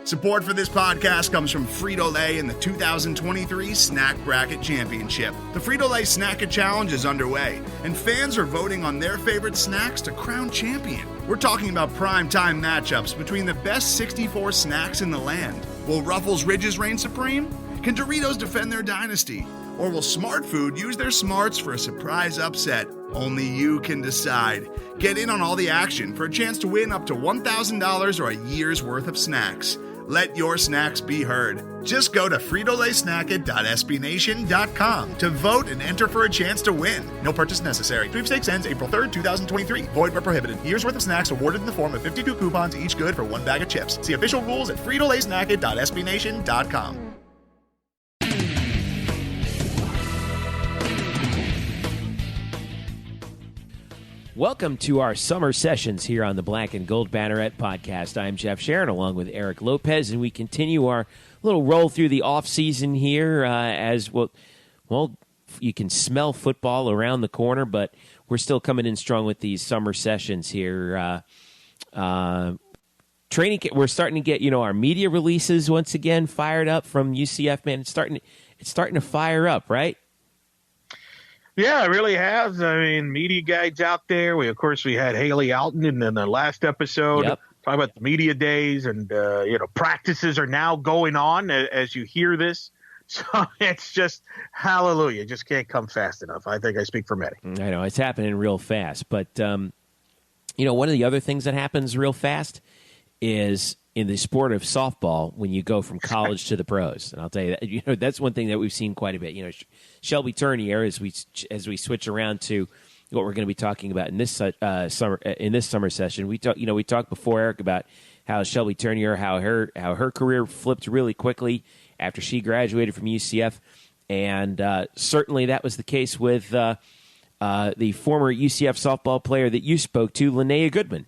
Support for this podcast comes from Frito-Lay in the 2023 Snack Bracket Championship. The Frito-Lay Snack-It Challenge is underway, and fans are voting on their favorite snacks to crown champion. We're talking about prime-time matchups between the best 64 snacks in the land. Will Ruffles Ridges reign supreme? Can Doritos defend their dynasty? Or will Smart Food use their smarts for a surprise upset? Only you can decide. Get in on all the action for a chance to win up to $1,000 or a year's worth of snacks. Let your snacks be heard. Just go to fritolaysnacket.sbnation.com to vote and enter for a chance to win. No purchase necessary. Sweepstakes ends April 3rd, 2023. Void where prohibited. Year's worth of snacks awarded in the form of 52 coupons, each good for one bag of chips. See official rules at fritolaysnacket.sbnation.com. Welcome to our summer sessions here on the Black and Gold Banneret podcast. I'm Jeff Sharon along with Eric Lopez, and we continue our little roll through the off-season here as well. You can smell football around the corner, but we're still coming in strong with these summer sessions here. Training, we're starting to get our media releases once again fired up from UCF. Man, it's starting to fire up, right? Yeah, it really has. I mean, media guides out there. We had Haley Alton in the last episode. Yep. Talking about the media days, and practices are now going on as you hear this. So it's just hallelujah. Just can't come fast enough. I think I speak for many. I know it's happening real fast, but one of the other things that happens real fast is in the sport of softball when you go from college to the pros. And I'll tell you that that's one thing that we've seen quite a bit. Shelby Turnier, as we switch around to what we're going to be talking about in this summer session. We talked before, Eric, about how Shelby Turnier, how her career flipped really quickly after she graduated from UCF, and certainly that was the case with the former UCF softball player that you spoke to, Linnea Goodman.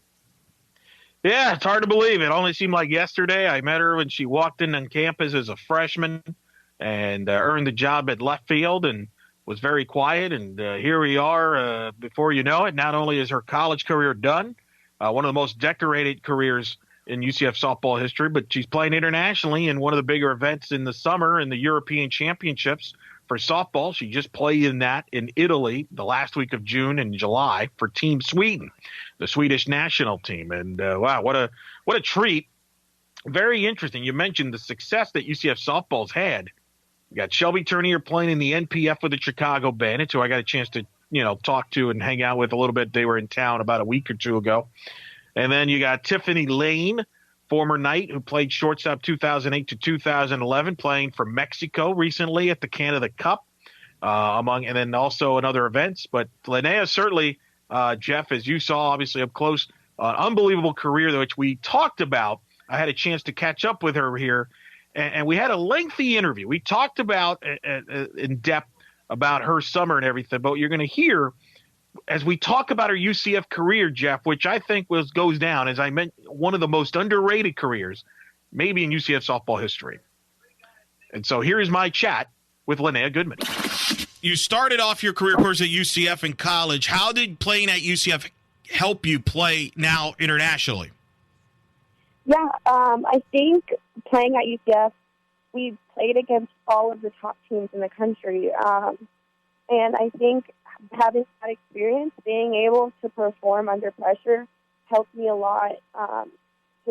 Yeah, it's hard to believe. It only seemed like yesterday. I met her when she walked in on campus as a freshman and earned the job at left field and was very quiet. And here we are before you know it. Not only is her college career done, one of the most decorated careers in UCF softball history, but she's playing internationally in one of the bigger events in the summer in the European Championships for softball. She just played in that in Italy the last week of June and July for Team Sweden, the Swedish National Team. And wow, what a treat. Very interesting. You mentioned the success that UCF softball's had. You got Shelby Turnier playing in the NPF with the Chicago Bandits, who I got a chance to talk to and hang out with a little bit. They were in town about a week or two ago. And then you got Tiffany Lane, former Knight, who played shortstop 2008 to 2011, playing for Mexico recently at the Canada Cup, and then also in other events. But Linnea certainly, Jeff, as you saw, obviously up close, unbelievable career, which we talked about. I had a chance to catch up with her here, and we had a lengthy interview. We talked about in depth about her summer and everything, but you're going to hear as we talk about her UCF career, Jeff, which I think goes down, as I mentioned, one of the most underrated careers, maybe in UCF softball history. And so here is my chat with Linnea Goodman. You started off your career course at UCF in college. How did playing at UCF help you play now internationally? Yeah, I think playing at UCF, we played against all of the top teams in the country. And I think having that experience, being able to perform under pressure, helped me a lot to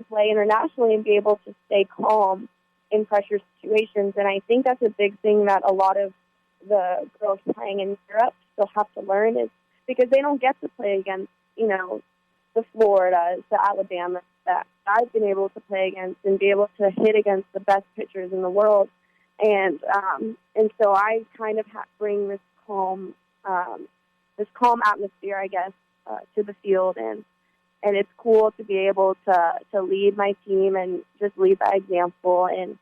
play internationally and be able to stay calm in pressure situations. And I think that's a big thing that a lot of the girls playing in Europe still have to learn, is because they don't get to play against, the Floridas, the Alabamas that I've been able to play against and be able to hit against the best pitchers in the world. And so I kind of bring this calm atmosphere, I guess, to the field, and it's cool to be able to lead my team and just lead by example and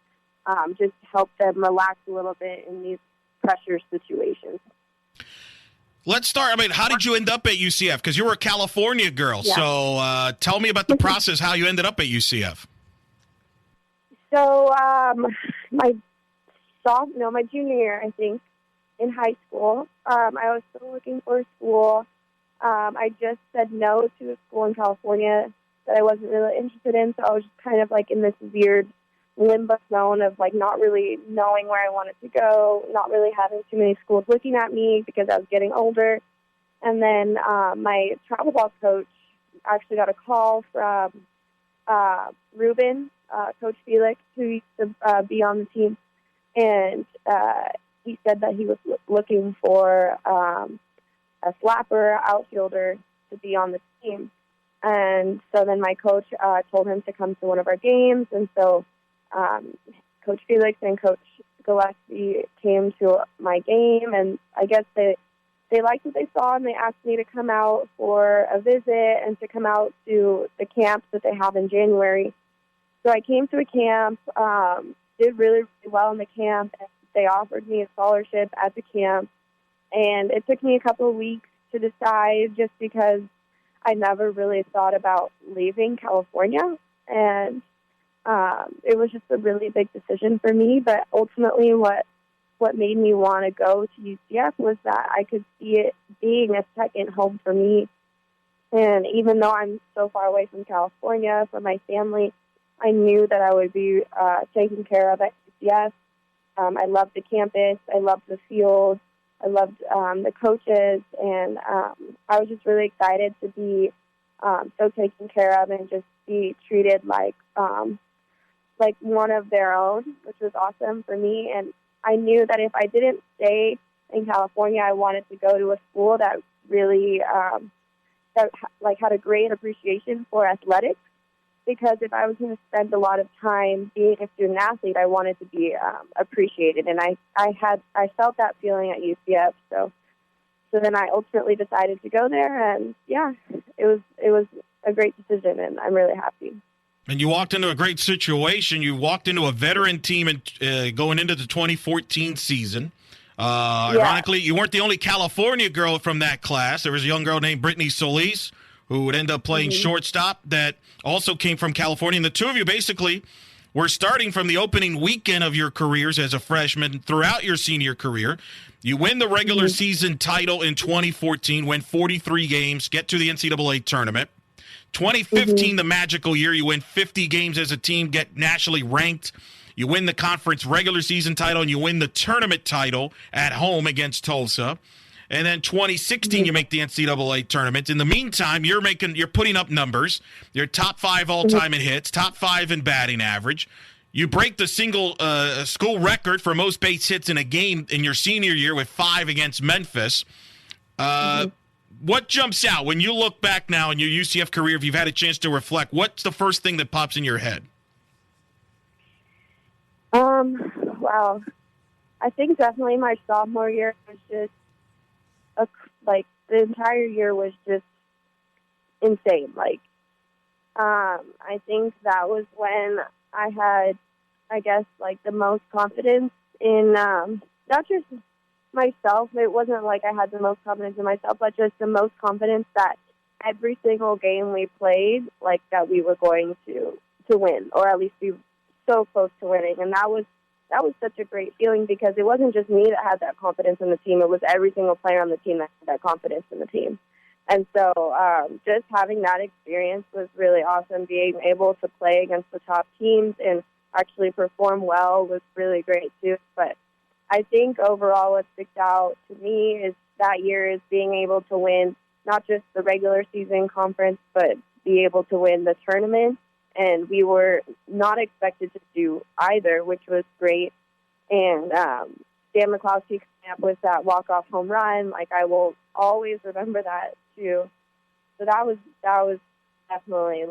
just help them relax a little bit in these pressure situations. Let's start. How did you end up at UCF? Because you were a California girl, yeah. So tell me about the process, how you ended up at UCF. So my junior year, I think, in high school, I was still looking for a school. I just said no to a school in California that I wasn't really interested in, so I was just kind of like in this weird limbo zone of like not really knowing where I wanted to go, not really having too many schools looking at me because I was getting older. And then my travel ball coach actually got a call from Ruben, Coach Felix, who used to be on the team, and he said that he was looking for a slapper outfielder to be on the team. And so then my coach told him to come to one of our games, and so Coach Felix and Coach Gillespie came to my game, and I guess they liked what they saw, and they asked me to come out for a visit and to come out to the camps that they have in January. So I came to a camp, did really, really well in the camp, and they offered me a scholarship at the camp. And it took me a couple of weeks to decide just because I never really thought about leaving California. And it was just a really big decision for me. But ultimately what made me want to go to UCF was that I could see it being a second home for me. And even though I'm so far away from California, from my family, I knew that I would be taken care of at UCF. I loved the campus. I loved the field. I loved the coaches. And I was just really excited to be so taken care of and just be treated like one of their own, which was awesome for me. And I knew that if I didn't stay in California, I wanted to go to a school that really had a great appreciation for athletics. Because if I was going to spend a lot of time being a student athlete, I wanted to be appreciated, and I felt that feeling at UCF. So then I ultimately decided to go there, and yeah, it was a great decision, and I'm really happy. And you walked into a great situation. You walked into a veteran team and going into the 2014 season. Ironically, you weren't the only California girl from that class. There was a young girl named Brittany Solis who would end up playing shortstop that also came from California. And the two of you basically were starting from the opening weekend of your careers as a freshman throughout your senior career. You win the regular season title in 2014, win 43 games, get to the NCAA tournament. 2015, the magical year, you win 50 games as a team, get nationally ranked. You win the conference regular season title, and you win the tournament title at home against Tulsa. And then 2016, you make the NCAA tournament. In the meantime, you're putting up numbers. You're top 5 all-time in hits, top 5 in batting average. You break the single school record for most base hits in a game in your senior year with 5 against Memphis. What jumps out when you look back now in your UCF career, if you've had a chance to reflect, what's the first thing that pops in your head? Wow. I think definitely my sophomore year was just the entire year was just insane. I think that was when I had, I guess, the most confidence in not just myself. It wasn't like I had the most confidence in myself, but just the most confidence that every single game we played, that we were going to win, or at least be so close to winning. And that was such a great feeling because it wasn't just me that had that confidence in the team. It was every single player on the team that had that confidence in the team. And so just having that experience was really awesome. Being able to play against the top teams and actually perform well was really great too. But I think overall what sticks out to me is that year is being able to win not just the regular season conference, but be able to win the tournament. And we were not expected to do either, which was great. And Dan McCloskey came up with that walk-off home run. I will always remember that too. So that was definitely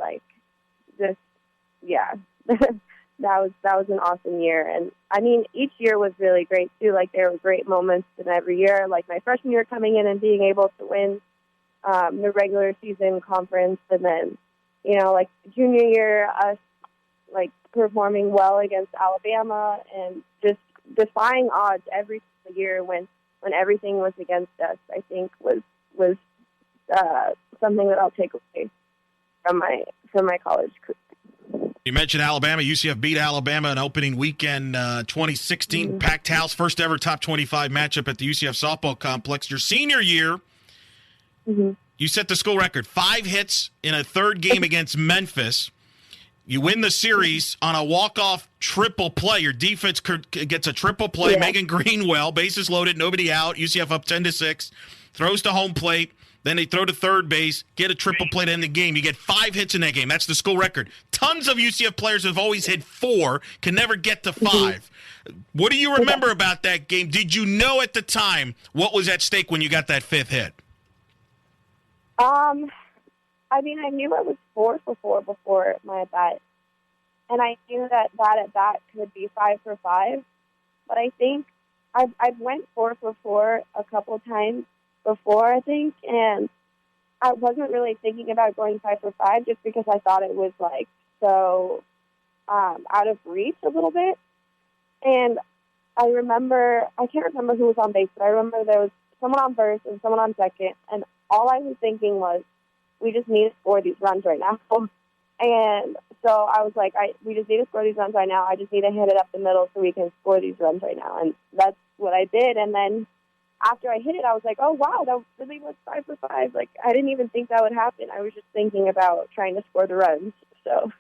that was an awesome year. And I mean, each year was really great too. There were great moments in every year. My freshman year coming in and being able to win the regular season conference, and then junior year, us performing well against Alabama and just defying odds every single year when everything was against us, I think was something that I'll take away from my college career. You mentioned Alabama. UCF beat Alabama in opening weekend 2016. Packed house, first ever top 25 matchup at the UCF Softball Complex. Your senior year, you set the school record, 5 hits in a third game against Memphis. You win the series on a walk-off triple play. Your defense gets a triple play. Yeah. Megan Greenwell, bases loaded, nobody out. UCF up 10-6, throws to home plate. Then they throw to third base, get a triple play to end the game. You get 5 hits in that game. That's the school record. Tons of UCF players have always hit 4, can never get to 5. What do you remember about that game? Did you know at the time what was at stake when you got that 5th hit? I mean, I knew it was 4 for 4 before my at-bat. And I knew that at-bat could be 5 for 5. But I think I've went 4 for 4 a couple times before, I think. And I wasn't really thinking about going 5 for 5 just because I thought it was, like, so out of reach a little bit. And I can't remember who was on base, but I remember there was someone on first and someone on second. And all I was thinking was, we just need to score these runs right now. And so I was like, we just need to score these runs right now. I just need to hit it up the middle so we can score these runs right now. And that's what I did. And then after I hit it, I was like, oh, wow, that really was 5 for 5. Like, I didn't even think that would happen. I was just thinking about trying to score the runs. So,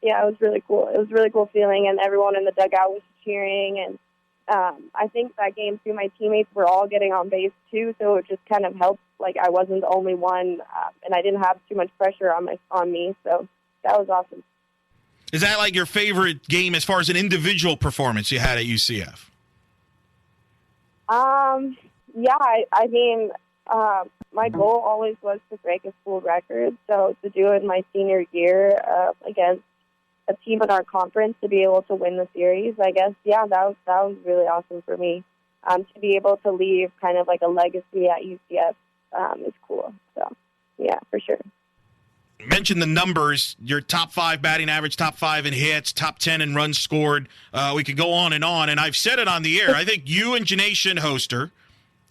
yeah, it was really cool. It was a really cool feeling, and everyone in the dugout was cheering. And I think that game, too, my teammates were all getting on base, too, so it just kind of helped. Like, I wasn't the only one, and I didn't have too much pressure on me, so that was awesome. Is that like your favorite game as far as an individual performance you had at UCF? Yeah, I mean, my goal always was to break a school record, so to do it in my senior year against a team in our conference to be able to win the series, I guess, yeah, that was really awesome for me. To be able to leave kind of like a legacy at UCF is cool. So, yeah, for sure. You mentioned the numbers, your top 5 batting average, top 5 in hits, top 10 in runs scored. We could go on, and I've said it on the air. I think you and Janae Shinhoster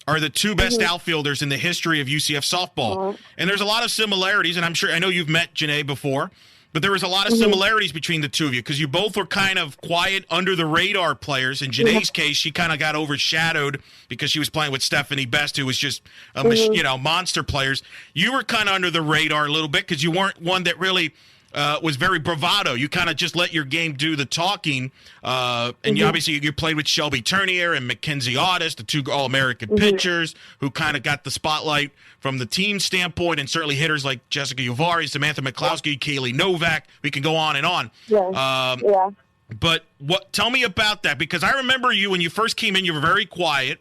are the 2 best outfielders in the history of UCF softball. And there's a lot of similarities, and I know you've met Janae before, but there was a lot of similarities between the two of you because you both were kind of quiet, under-the-radar players. In Janae's case, she kind of got overshadowed because she was playing with Stephanie Best, who was just monster players. You were kind of under the radar a little bit because you weren't one that really was very bravado. You kind of just let your game do the talking. And you obviously you played with Shelby Turnier and Mackenzie Audis, the 2 All-American pitchers who kind of got the spotlight from the team standpoint, and certainly hitters like Jessica Uvari, Samantha McCloskey, Kaylee Novak. We can go on and on. Yeah. But tell me about that, because I remember you when you first came in, you were very quiet.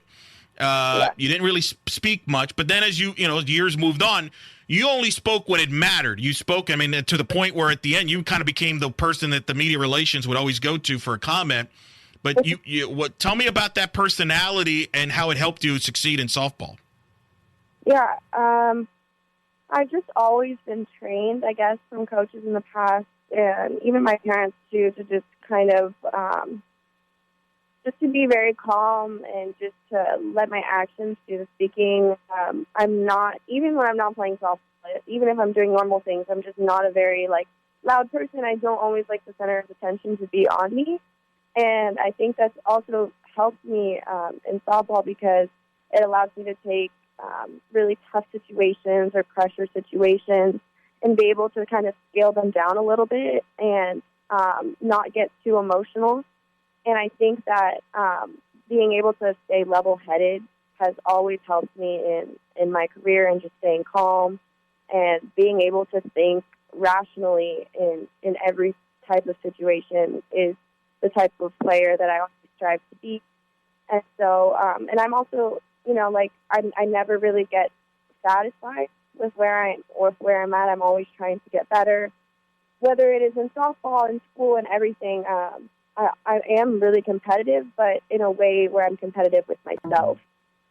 You didn't really speak much, but then as years moved on, you only spoke when it mattered. You spoke, to the point where at the end you kind of became the person that the media relations would always go to for a comment. But tell me about that personality and how it helped you succeed in softball. Yeah, I've just always been trained, I guess, from coaches in the past, and even my parents too, to just kind of just to be very calm and just to let my actions do the speaking. I'm not, even when I'm not playing softball, even if I'm doing normal things, I'm just not a very, loud person. I don't always like the center of attention to be on me. And I think that's also helped me in softball because it allows me to take really tough situations or pressure situations and be able to kind of scale them down a little bit and not get too emotional. And I think that being able to stay level-headed has always helped me in my career, and just staying calm and being able to think rationally in every type of situation is the type of player that I always strive to be. And so, and I'm also, I never really get satisfied with where I am or where I'm at. I'm always trying to get better, whether it is in softball, in school, and everything. I am really competitive, but in a way where I'm competitive with myself.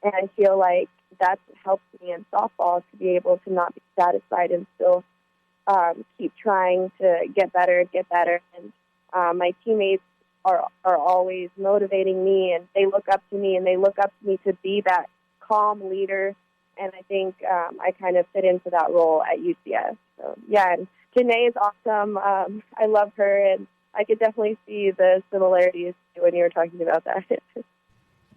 And I feel like that's helped me in softball to be able to not be satisfied and still keep trying to get better. And my teammates are always motivating me, and they look up to me, to be that calm leader. And I think I kind of fit into that role at UCF. So, yeah, and Janae is awesome. I love her, and I could definitely see the similarities when you were talking about that.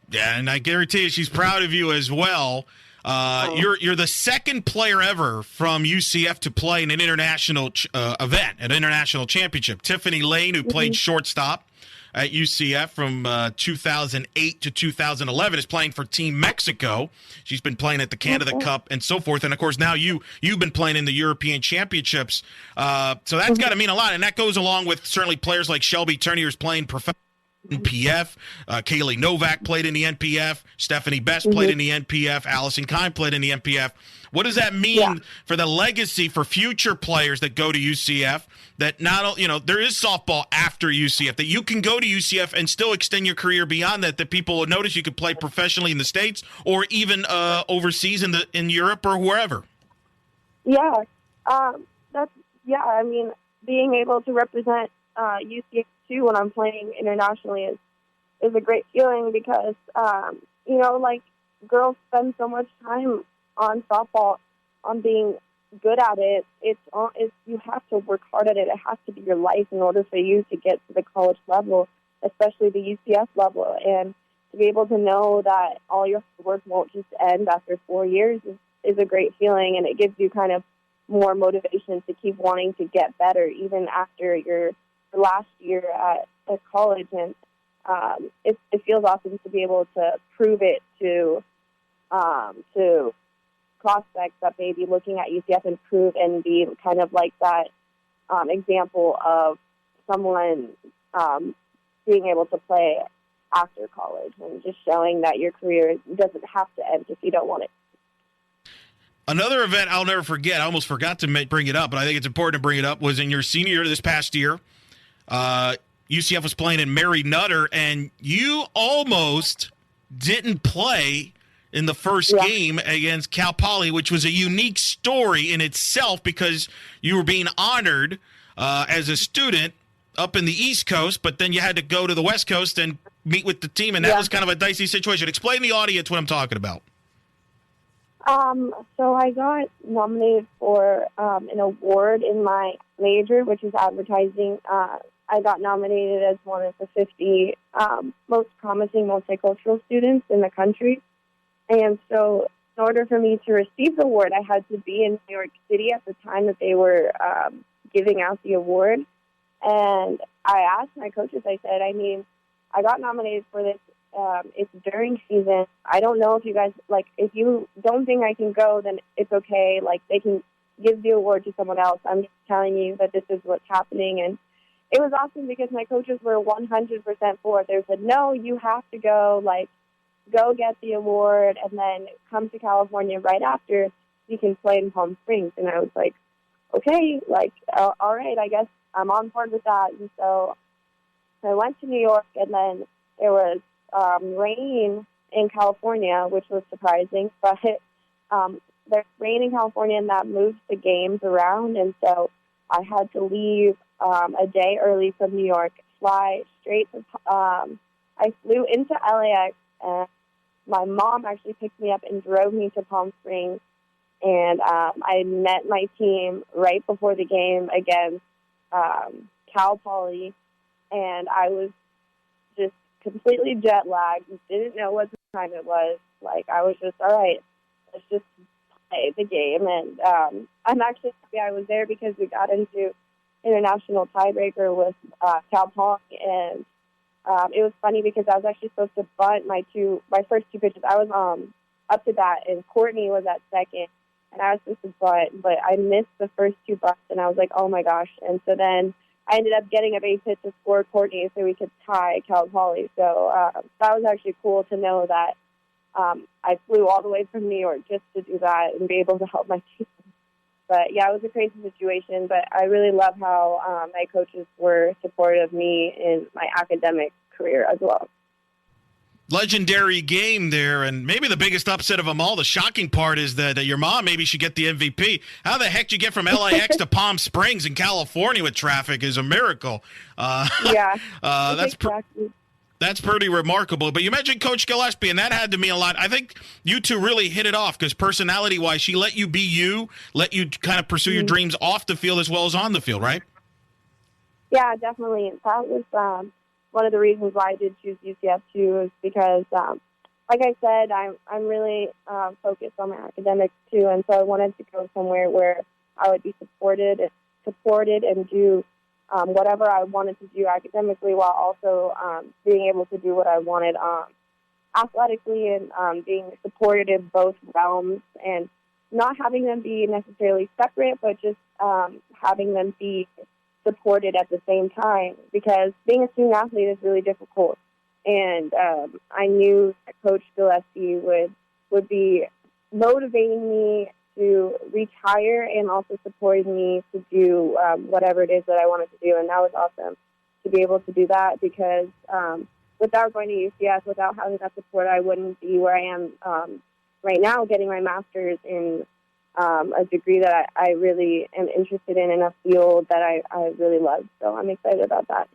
Yeah, and I guarantee you she's proud of you as well. You're the second player ever from UCF to play in an international event, an international championship. Tiffany Lane, who played shortstop at UCF from 2008 to 2011, is playing for Team Mexico. She's been playing at the Canada Cup and so forth. And, of course, now you've been playing in the European Championships. So that's got to mean a lot. And that goes along with certainly players like Shelby Turner, who's playing professional NPF. Kaylee Novak played in the NPF. Stephanie Best played in the NPF. Allison Kine played in the NPF. What does that mean for the legacy for future players that go to UCF? That not, there is softball after UCF, that you can go to UCF and still extend your career beyond that, that people will notice you could play professionally in the States or even overseas in Europe or wherever. Yeah. I mean, being able to represent UCF too when I'm playing internationally is a great feeling because, girls spend so much time on softball, on being good at it. You have to work hard at it. It has to be your life in order for you to get to the college level, especially the UCF level. And to be able to know that all your work won't just end after 4 years is a great feeling, and it gives you kind of more motivation to keep wanting to get better even after your last year at college. And it feels awesome to be able to prove it to prospects that may be looking at UCF and prove and be kind of like that example of someone being able to play after college and just showing that your career doesn't have to end if you don't want it. Another event I'll never forget, I almost forgot to bring it up, but I think it's important to bring it up, was in your senior year this past year. UCF was playing in Mary Nutter, and you almost didn't play in the first game against Cal Poly, which was a unique story in itself because you were being honored as a student up in the East Coast, but then you had to go to the West Coast and meet with the team, and that was kind of a dicey situation. Explain to the audience what I'm talking about. So I got nominated for an award in my major, which is advertising. I got nominated as one of the 50 most promising multicultural students in the country. And so in order for me to receive the award, I had to be in New York City at the time that they were giving out the award. And I asked my coaches, I said, I got nominated for this. It's during season. I don't know if you guys, if you don't think I can go, then it's okay. They can give the award to someone else. I'm just telling you that this is what's happening. And it was awesome because my coaches were 100% for it. They said, no, you have to go. Go get the award and then come to California right after. You can play in Palm Springs. And I was like, okay, all right, I guess I'm on board with that. And so I went to New York, and then there was rain in California, which was surprising. But there's rain in California, and that moves the games around. And so I had to leave a day early from New York, fly straight to I flew into LAX, and my mom actually picked me up and drove me to Palm Springs. And I met my team right before the game against Cal Poly, and I was just completely jet lagged. Didn't know what time it was. I was just, all right, let's just play the game. And I'm actually happy I was there because we got into international tiebreaker with Cal Poly, and it was funny because I was actually supposed to bunt my first two pitches. I was up to bat, and Courtney was at second, and I was supposed to bunt, but I missed the first two bunts, and I was like, oh my gosh. And so then I ended up getting a base hit to score Courtney so we could tie Cal Poly. So that was actually cool to know that I flew all the way from New York just to do that and be able to help my team. But, yeah, it was a crazy situation, but I really love how my coaches were supportive of me in my academic career as well. Legendary game there, and maybe the biggest upset of them all, the shocking part is that your mom maybe should get the MVP. How the heck do you get from LAX to Palm Springs in California with traffic is a miracle. That's pretty remarkable. But you mentioned Coach Gillespie, and that had to mean a lot. I think you two really hit it off because personality-wise, she let you be you, let you kind of pursue your dreams off the field as well as on the field, right? Yeah, definitely. That was one of the reasons why I did choose UCF too, is because like I said, I'm really focused on my academics too, and so I wanted to go somewhere where I would be supported and do whatever I wanted to do academically, while also being able to do what I wanted athletically, and being supported in both realms, and not having them be necessarily separate, but just having them be supported at the same time, because being a student athlete is really difficult. And I knew that Coach Gillespie would be motivating me to reach higher, and also supporting me to do whatever it is that I wanted to do. And that was awesome to be able to do that, because without going to UCF, without having that support, I wouldn't be where I am right now, getting my master's in a degree that I really am interested in a field that I really love. So I'm excited about that.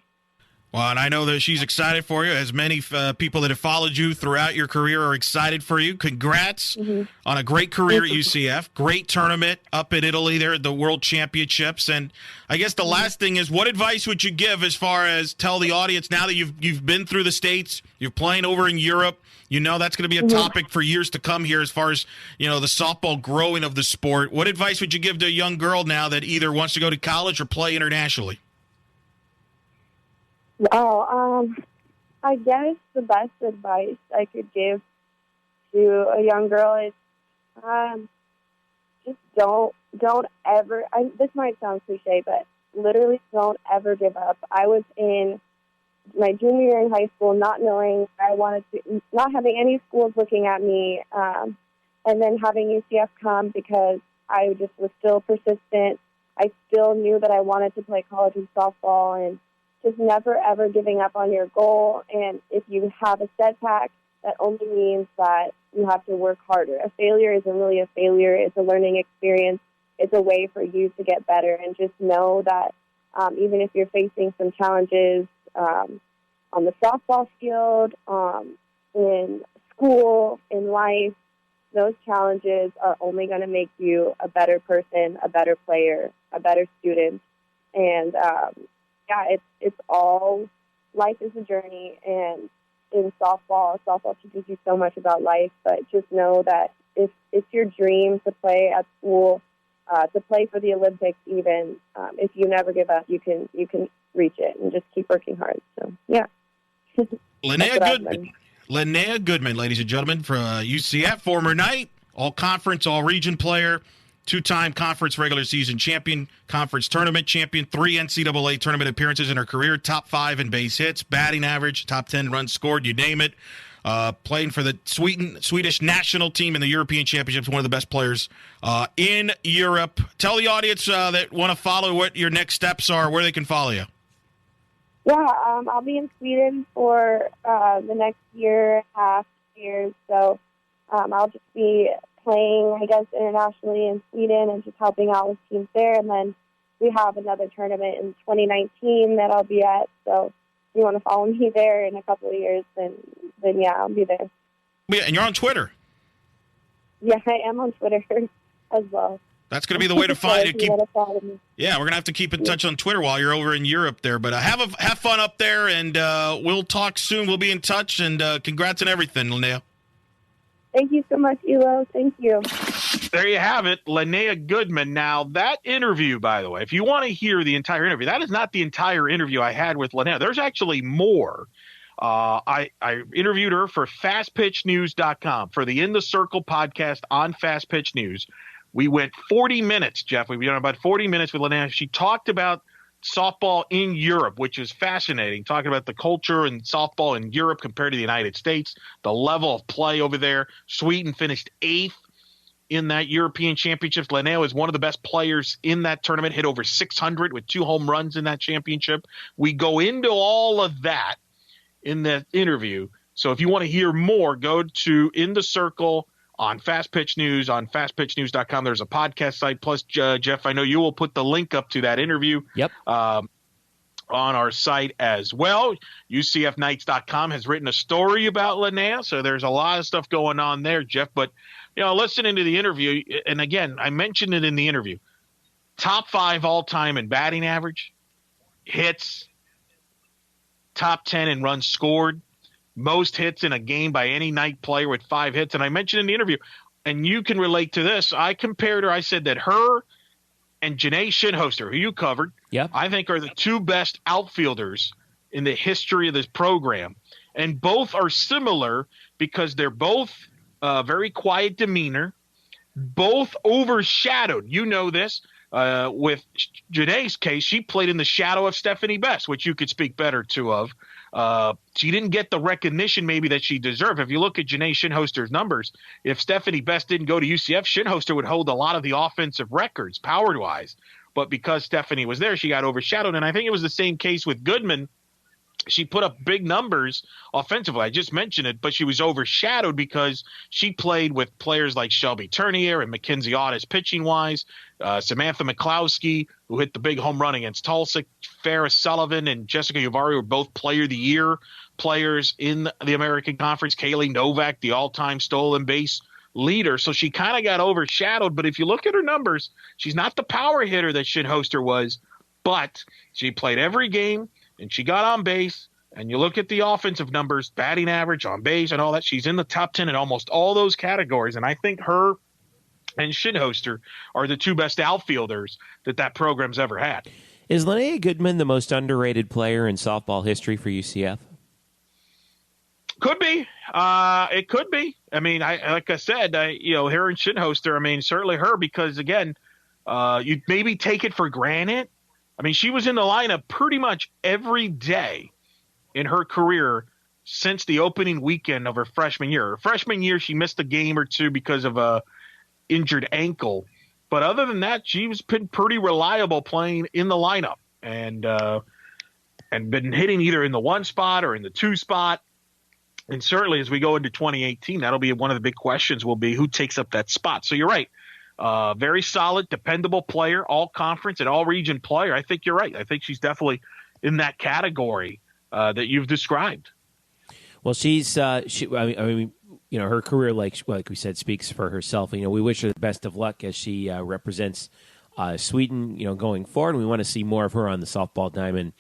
Well, and I know that she's excited for you, as many people that have followed you throughout your career are excited for you. Congrats on a great career at UCF. Great tournament up in Italy there at the World Championships. And I guess the last thing is, what advice would you give as far as tell the audience, now that you've been through the States, you're playing over in Europe, you know that's going to be a topic for years to come here as far as, the softball growing of the sport. What advice would you give to a young girl now that either wants to go to college or play internationally? Well, I guess the best advice I could give to a young girl is just don't ever, this might sound cliche, but literally don't ever give up. I was in my junior year in high school not knowing I wanted to, not having any schools looking at me, and then having UCF come because I just was still persistent. I still knew that I wanted to play college softball, and just never, ever giving up on your goal. And if you have a setback, that only means that you have to work harder. A failure isn't really a failure. It's a learning experience. It's a way for you to get better. And just know that even if you're facing some challenges on the softball field, in school, in life, those challenges are only going to make you a better person, a better player, a better student. And it's all, life is a journey, and in softball teaches you so much about life, but just know that if it's your dream to play at school, to play for the Olympics even, if you never give up, you can reach it, and just keep working hard. So, yeah. Linnea Goodman, ladies and gentlemen, from UCF, former Knight, all-conference, all-region player, two-time conference regular season champion, conference tournament champion, 3 NCAA tournament appearances in her career, top 5 in base hits, batting average, top 10 runs scored, you name it. Playing for the Swedish National Team in the European Championships, one of the best players in Europe. Tell the audience that want to follow what your next steps are, where they can follow you. Yeah, I'll be in Sweden for the next year, half years, so I'll just be playing, I guess, internationally in Sweden and just helping out with teams there. And then we have another tournament in 2019 that I'll be at. So if you want to follow me there in a couple of years, then yeah, I'll be there. Yeah, and you're on Twitter. Yeah, I am on Twitter as well. That's going to be the way to find it. Yeah, we're going to have to keep in touch on Twitter while you're over in Europe there. But have fun up there, and we'll talk soon. We'll be in touch, and congrats on everything, Linnea. Thank you so much, Elo. Thank you. There you have it, Linnea Goodman. Now, that interview, by the way, if you want to hear the entire interview, that is not the entire interview I had with Linnea. There's actually more. I interviewed her for FastPitchNews.com for the In the Circle podcast on Fast Pitch News. We went 40 minutes, Jeff. We've done about 40 minutes with Linnea. She talked about softball in Europe, which is fascinating, talking about the culture and softball in Europe compared to the United States, the level of play over there. Sweden finished 8th in that European Championships. Linnea was one of the best players in that tournament, hit over 600 with 2 home runs in that championship. We go into all of that in that interview. So if you want to hear more, go to In the Circle on Fast Pitch News, on FastPitchNews.com. There's a podcast site. Plus, Jeff, I know you will put the link up to that interview. Yep. On our site as well. UCFKnights.com has written a story about Linnea, so there's a lot of stuff going on there, Jeff. But, listening to the interview, and again, I mentioned it in the interview, top 5 all-time in batting average, hits, top 10 in runs scored. most hits in a game by any night player with 5 hits. And I mentioned in the interview, and you can relate to this, I compared her. I said that her and Janae Shinhoster, who you covered, I think are the 2 best outfielders in the history of this program. And both are similar because they're both very quiet demeanor, both overshadowed. You know this. With Janae's case, she played in the shadow of Stephanie Best, which you could speak better to of. She didn't get the recognition maybe that she deserved. If you look at Janae Shinhoster's numbers, if Stephanie Best didn't go to UCF, Shinhoster would hold a lot of the offensive records power-wise. But because Stephanie was there, she got overshadowed. And I think it was the same case with Goodman. She put up big numbers offensively. I just mentioned it, but she was overshadowed because she played with players like Shelby Turnier and Mackenzie Audis pitching-wise, Samantha McCloskey, who hit the big home run against Tulsa, Farrah Sullivan and Jessica Uvari were both Player of the Year players in the American Conference, Kaylee Novak, the all-time stolen base leader. So she kind of got overshadowed, but if you look at her numbers, she's not the power hitter that Shinhoster was, but she played every game, and she got on base, and you look at the offensive numbers, batting average, on base, and all that. She's in the top 10 in almost all those categories, and I think her and Shinhoster are the 2 best outfielders that program's ever had. Is Linnea Goodman the most underrated player in softball history for UCF? Could be. It could be. I mean, like I said, her and Shinhoster, I mean, certainly her because, again, you maybe take it for granted. I mean, she was in the lineup pretty much every day in her career since the opening weekend of her freshman year. Her freshman year, she missed a game or 2 because of a injured ankle. But other than that, she's been pretty reliable playing in the lineup and been hitting either in the 1 spot or in the 2 spot. And certainly as we go into 2018, that'll be one of the big questions will be who takes up that spot. So you're right. Very solid, dependable player, all conference and all region player. I think you're right. I think she's definitely in that category that you've described. Well, she's I mean, her career, like we said, speaks for herself. We wish her the best of luck as she represents Sweden, going forward. And we want to see more of her on the softball diamond.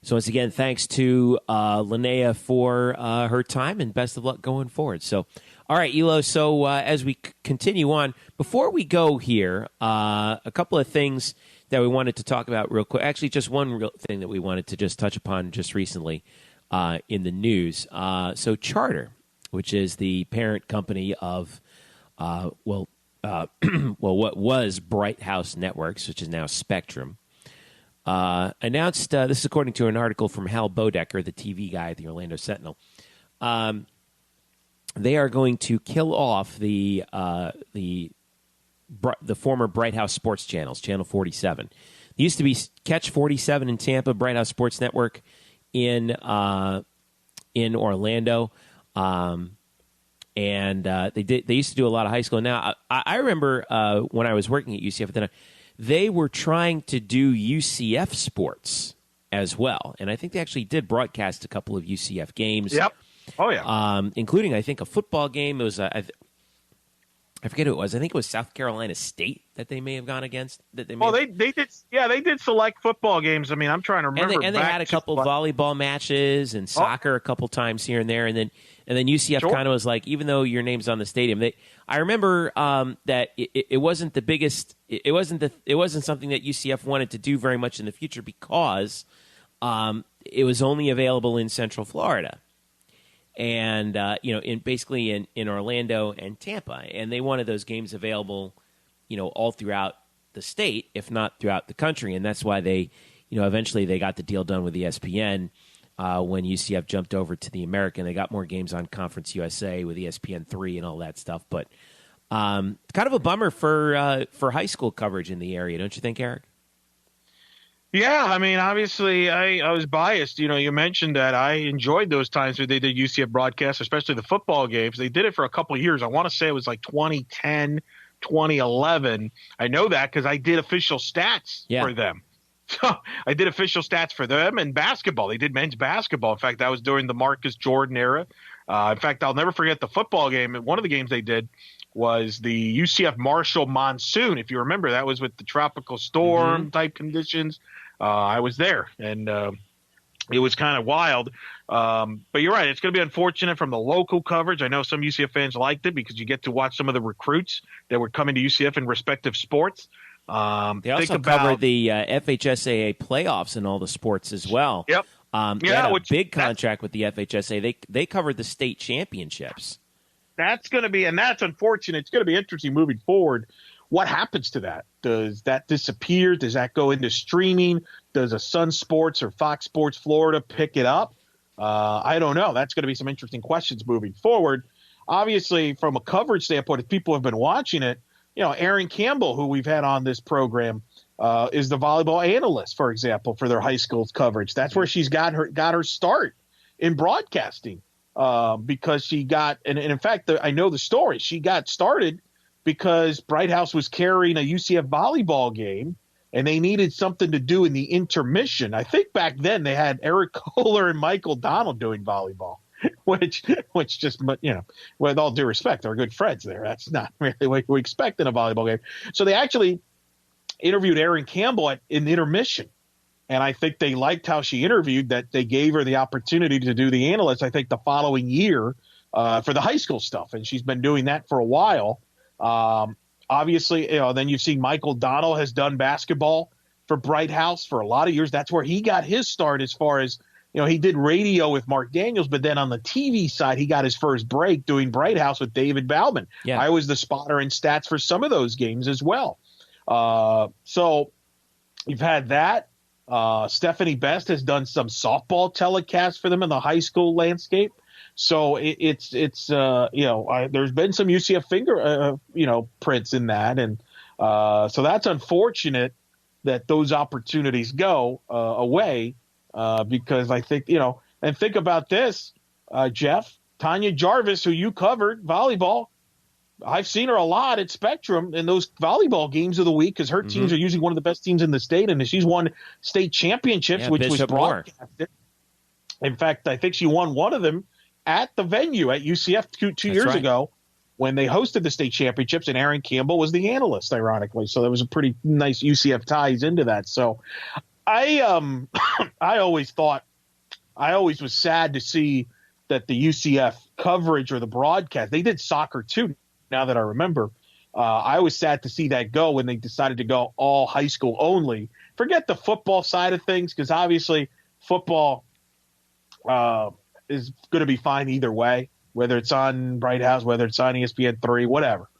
So once again, thanks to Linnea for her time and best of luck going forward. So, all right, Elo, so as we continue on, before we go here, a couple of things that we wanted to talk about real quick. Actually, just one real thing that we wanted to just touch upon just recently in the news. So Charter, which is the parent company of, what was Bright House Networks, which is now Spectrum, announced, this is according to an article from Hal Bodecker, the TV guy at the Orlando Sentinel, they are going to kill off the former Bright House Sports channels, Channel 47. There used to be Catch 47 in Tampa, Bright House Sports Network in Orlando, and they used to do a lot of high school. Now, I remember when I was working at UCF at the time, they were trying to do UCF sports as well, and I think they actually did broadcast a couple of UCF games. Yep. Oh yeah. Including I think a football game. It was I forget who it was. I think it was South Carolina State that they may have gone against. They did. Yeah, they did select football games. I mean, I'm trying to remember. And they had a couple volleyball matches and soccer a couple times here and there. And then UCF kind of was like, even though your name's on the stadium, I remember that it wasn't the biggest. It wasn't something that UCF wanted to do very much in the future because it was only available in Central Florida. And in Orlando and Tampa, and they wanted those games available, all throughout the state, if not throughout the country, and that's why they, eventually they got the deal done with ESPN when UCF jumped over to the American. They got more games on Conference USA with ESPN3 and all that stuff, but kind of a bummer for high school coverage in the area, don't you think, Eric? Yeah, I mean, obviously, I was biased. You mentioned that I enjoyed those times where they did UCF broadcasts, especially the football games. They did it for a couple of years. I want to say it was like 2010, 2011. I know that because I did official stats for them. So I did official stats for them and basketball. They did men's basketball. In fact, that was during the Marcus Jordan era. In fact, I'll never forget the football game. One of the games they did was the UCF Marshall Monsoon. If you remember, that was with the tropical storm type conditions. I was there, and it was kind of wild. But you're right. It's going to be unfortunate from the local coverage. I know some UCF fans liked it because you get to watch some of the recruits that were coming to UCF in respective sports. They also covered the FHSAA playoffs in all the sports as well. Yep. They had a big contract with the FHSAA. They covered the state championships. That's going to be, and that's unfortunate. It's going to be interesting moving forward. What happens to that? Does that disappear? Does that go into streaming? Does a Sun Sports or Fox Sports Florida pick it up? I don't know. That's going to be some interesting questions moving forward. Obviously, from a coverage standpoint, if people have been watching it, Aaron Campbell, who we've had on this program, is the volleyball analyst, for example, for their high school coverage. That's where she's got her start in broadcasting because she got – and in fact, I know the story. She got started because Bright House was carrying a UCF volleyball game, and they needed something to do in the intermission. I think back then they had Eric Kohler and Michael Donald doing volleyball, which just, with all due respect, they're good friends there. That's not really what we expect in a volleyball game. So they actually interviewed Erin Campbell in intermission, and I think they liked how she interviewed, that they gave her the opportunity to do the analyst, I think, the following year for the high school stuff, and she's been doing that for a while. Obviously, then you've seen Michael Donald has done basketball for Bright House for a lot of years. That's where he got his start as far as, he did radio with Mark Daniels, but then on the TV side, he got his first break doing Bright House with David Bauman. Yeah. I was the spotter and stats for some of those games as well. So you've had that. Stephanie Best has done some softball telecasts for them in the high school landscape. So there's been some UCF finger, prints in that. And so that's unfortunate that those opportunities go away because I think, and think about this, Jeff, Tanya Jarvis, who you covered volleyball. I've seen her a lot at Spectrum in those volleyball games of the week because her teams are usually one of the best teams in the state. And she's won state championships, which Bishop was broadcasted. In fact, I think she won one of them at the venue at UCF two years ago when they hosted the state championships, and Aaron Campbell was the analyst, ironically. So there was a pretty nice UCF ties into that. So I always was sad to see that the UCF coverage or the broadcast, they did soccer too, now that I remember. I was sad to see that go when they decided to go all high school only. Forget the football side of things, because obviously football is going to be fine either way, whether it's on Bright House, whether it's on ESPN3, whatever.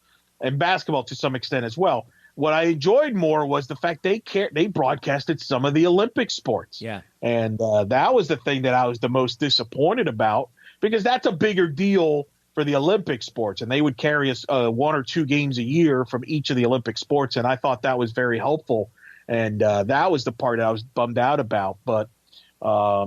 And basketball to some extent as well. What I enjoyed more was the fact they broadcasted some of the Olympic sports. Yeah. And that was the thing that I was the most disappointed about, because that's a bigger deal for the Olympic sports. And they would carry us 1 or 2 games a year from each of the Olympic sports. And I thought that was very helpful. And that was the part I was bummed out about. But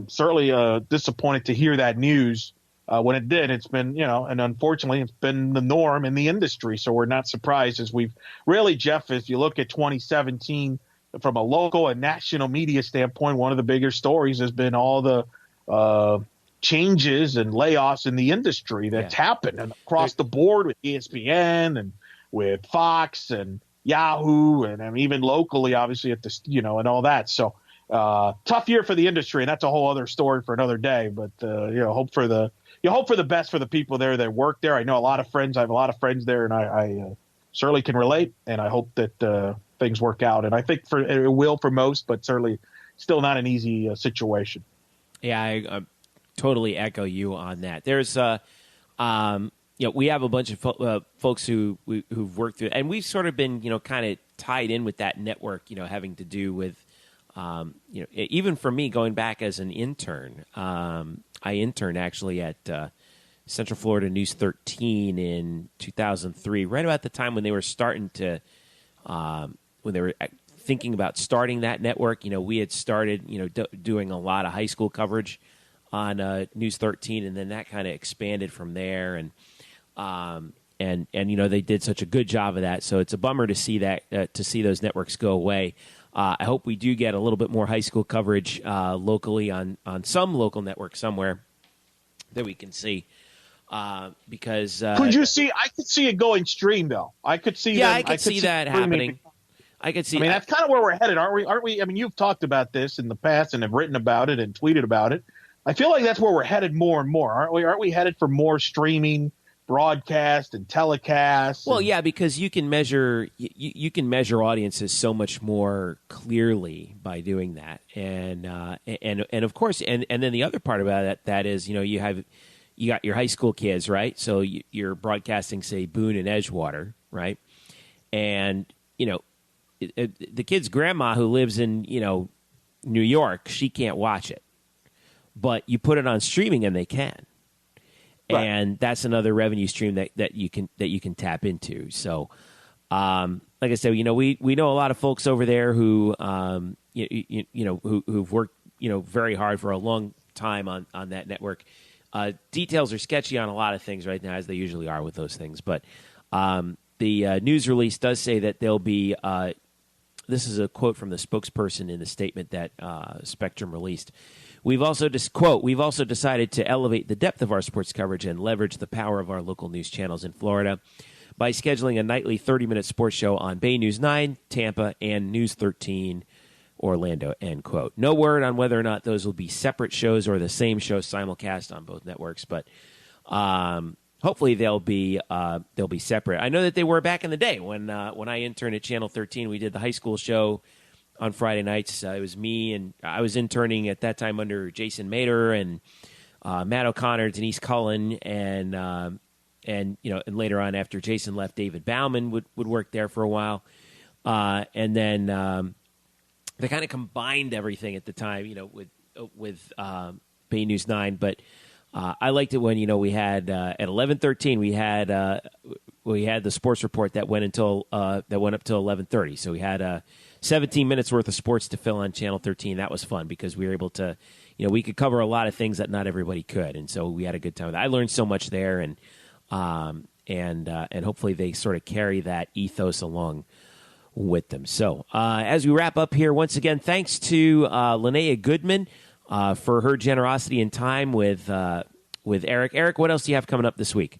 certainly disappointed to hear that news when it did. It's been, and unfortunately it's been the norm in the industry. So we're not surprised, as we've really, Jeff, if you look at 2017 from a local and national media standpoint, one of the bigger stories has been all the changes and layoffs in the industry that's happened and across the board with ESPN and with Fox and Yahoo and even locally, obviously, at the, and all that. So tough year for the industry, and that's a whole other story for another day. But hope for the best for the people there that work there. I know a lot of friends. I have a lot of friends there, and I certainly can relate. And I hope that things work out. And I think it will for most, but certainly still not an easy situation. Yeah, I totally echo you on that. There's we have a bunch of folks who've worked through, and we've sort of been kind of tied in with that network, having to do with. Even for me, going back as an intern, I interned actually at Central Florida News 13 in 2003, right about the time when they were starting to, when they were thinking about starting that network. We had started, doing a lot of high school coverage on News 13, and then that kind of expanded from there. And they did such a good job of that. So it's a bummer to see that to see those networks go away. I hope we do get a little bit more high school coverage locally on some local network somewhere that we can see. Because could you see? I could see it going stream though. I could see. Yeah, I could see that happening. I could see. I mean, that's kind of where we're headed, aren't we? Aren't we? I mean, you've talked about this in the past and have written about it and tweeted about it. I feel like that's where we're headed more and more, aren't we? Aren't we headed for more streaming, broadcast, and telecast? Well, yeah, because you can measure audiences so much more clearly by doing that, and of course, and then the other part about that is, you got your high school kids, right? So you're broadcasting, say, Boone and Edgewater, right? And the kid's grandma who lives in New York, she can't watch it, but you put it on streaming and they can. Right. And that's another revenue stream that you can tap into. So, like I said, we know a lot of folks over there who who've worked very hard for a long time on that network. Details are sketchy on a lot of things right now, as they usually are with those things. But the news release does say that there'll be. This is a quote from the spokesperson in the statement that Spectrum released. We've also decided to elevate the depth of our sports coverage and leverage the power of our local news channels in Florida by scheduling a nightly 30-minute sports show on Bay News 9, Tampa, and News 13, Orlando, end quote. No word on whether or not those will be separate shows or the same show simulcast on both networks, but hopefully they'll be separate. I know that they were back in the day when I interned at Channel 13. We did the high school show on Friday nights. It was me, and I was interning at that time under Jason Mader and Matt O'Connor, Denise Cullen, and later on after Jason left, David Bauman would work there for a while, and then they kind of combined everything at the time, with Bay News 9, but. I liked it when we had at 11:13 we had the sports report that went up till 11:30. So we had 17 minutes worth of sports to fill on Channel 13. That was fun because we were able to, we could cover a lot of things that not everybody could, and so we had a good time with that. I learned so much there, and hopefully they sort of carry that ethos along with them. So as we wrap up here, once again, thanks to Linnea Goodman. For her generosity and time with Eric. Eric, what else do you have coming up this week?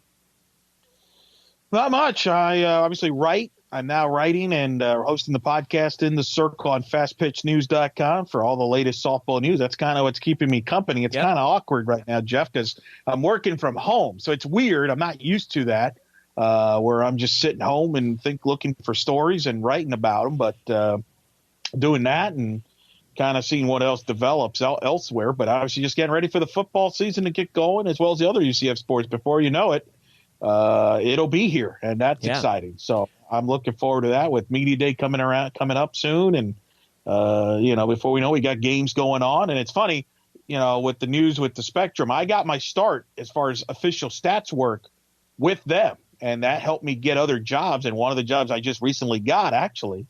Not much. I obviously write. I'm now writing and hosting the podcast In the Circle on fastpitchnews.com for all the latest softball news. That's kind of what's keeping me company. It's kind of awkward right now, Jeff, because I'm working from home. So it's weird. I'm not used to that, where I'm just sitting home and looking for stories and writing about them. But doing that and kind of seeing what else develops elsewhere, but obviously just getting ready for the football season to get going, as well as the other UCF sports. Before you know it, it'll be here, and that's exciting. So I'm looking forward to that, with Media Day coming up soon, and before we know, we got games going on. And it's funny, with the news with the Spectrum, I got my start as far as official stats work with them, and that helped me get other jobs. And one of the jobs I just recently got actually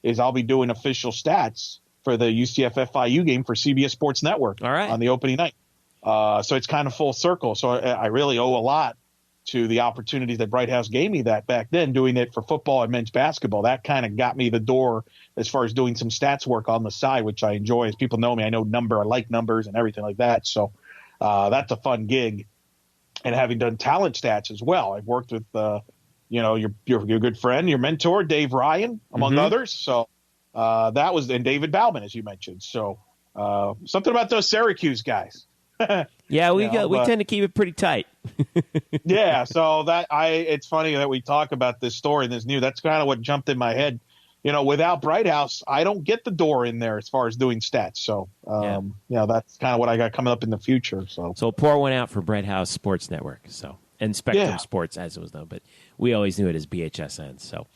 is I'll be doing official stats for the UCF FIU game for CBS Sports Network on the opening night. So it's kind of full circle. So I really owe a lot to the opportunities that Bright House gave me that back then, doing it for football and men's basketball. That kind of got me the door as far as doing some stats work on the side, which I enjoy. As people know me, I like numbers and everything like that. So that's a fun gig. And having done talent stats as well, I've worked with, your good friend, your mentor, Dave Ryan, among others. So that was, and David Bauman, as you mentioned. So something about those Syracuse guys. Yeah, we tend to keep it pretty tight. Yeah, so it's funny that we talk about this story and this news. That's kind of what jumped in my head. Without Bright House, I don't get the door in there as far as doing stats. So, that's kind of what I got coming up in the future. So pour one out for Bright House Sports Network. So, and Spectrum Sports, as it was known, but we always knew it as BHSN. So.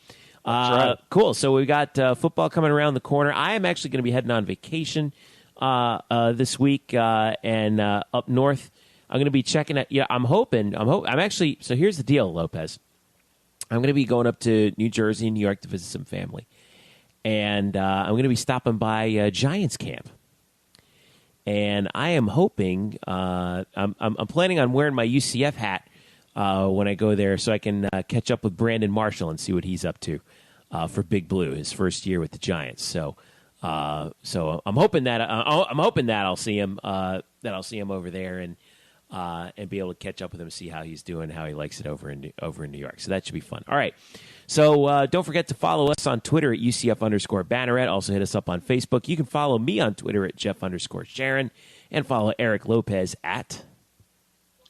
Right. Cool. So we've got football coming around the corner. I am actually going to be heading on vacation this week and up north. I'm going to be checking it. Yeah, I'm actually. So here's the deal, Lopez. I'm going to be going up to New Jersey and New York to visit some family, and I'm going to be stopping by Giants camp. And I am hoping I'm planning on wearing my UCF hat when I go there, so I can catch up with Brandon Marshall and see what he's up to for Big Blue, his first year with the Giants. So I'm hoping that I'll see him over there, and and be able to catch up with him, see how he's doing, how he likes it over in New York. So that should be fun. All right. So don't forget to follow us on Twitter at UCF_Banneret. Also hit us up on Facebook. You can follow me on Twitter at Jeff_Sharon and follow Eric Lopez at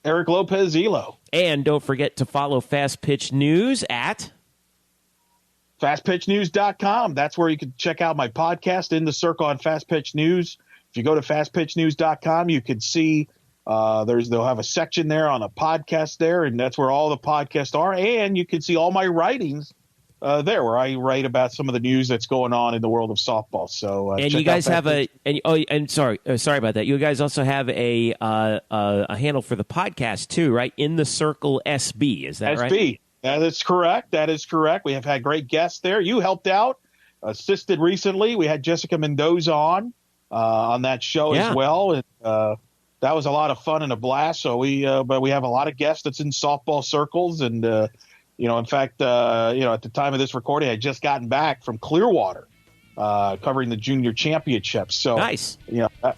Eric Lopez Elo. And don't forget to follow Fast Pitch News at FastPitchNews.com. That's where you can check out my podcast, In the Circle on Fast Pitch News. If you go to FastPitchNews.com, you can see they'll have a section there on a podcast there, and that's where all the podcasts are. And you can see all my writings there, where I write about some of the news that's going on in the world of softball. So, and you guys have sorry about that. You guys also have a handle for the podcast too, right? In the Circle SB, is that right? SB. That is correct. That is correct. We have had great guests there. You helped out, assisted recently. We had Jessica Mendoza on that show as well, and that was a lot of fun and a blast. So but we have a lot of guests that's in softball circles, and in fact, at the time of this recording, I had just gotten back from Clearwater, covering the junior championships. So nice.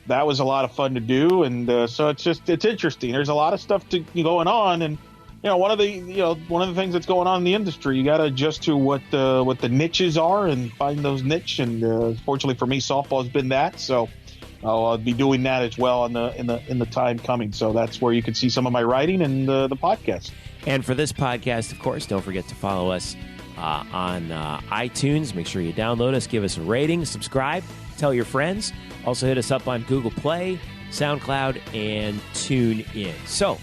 That was a lot of fun to do, and so it's interesting. There's a lot of stuff going on, and one of the things that's going on in the industry, you got to adjust to what the niches are and find those niche. And fortunately for me, softball has been that. So I'll be doing that as well in the time coming. So that's where you can see some of my writing and the podcast. And for this podcast, of course, don't forget to follow us on iTunes. Make sure you download us, give us a rating, subscribe, tell your friends. Also hit us up on Google Play, SoundCloud, and TuneIn. So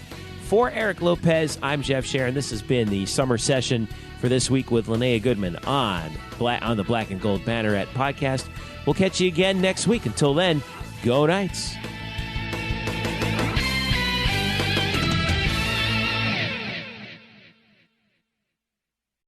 for Eric Lopez, I'm Jeff Sharon. This has been the summer session for this week with Linnea Goodman on the Black and Gold Banneret podcast. We'll catch you again next week. Until then, go Knights.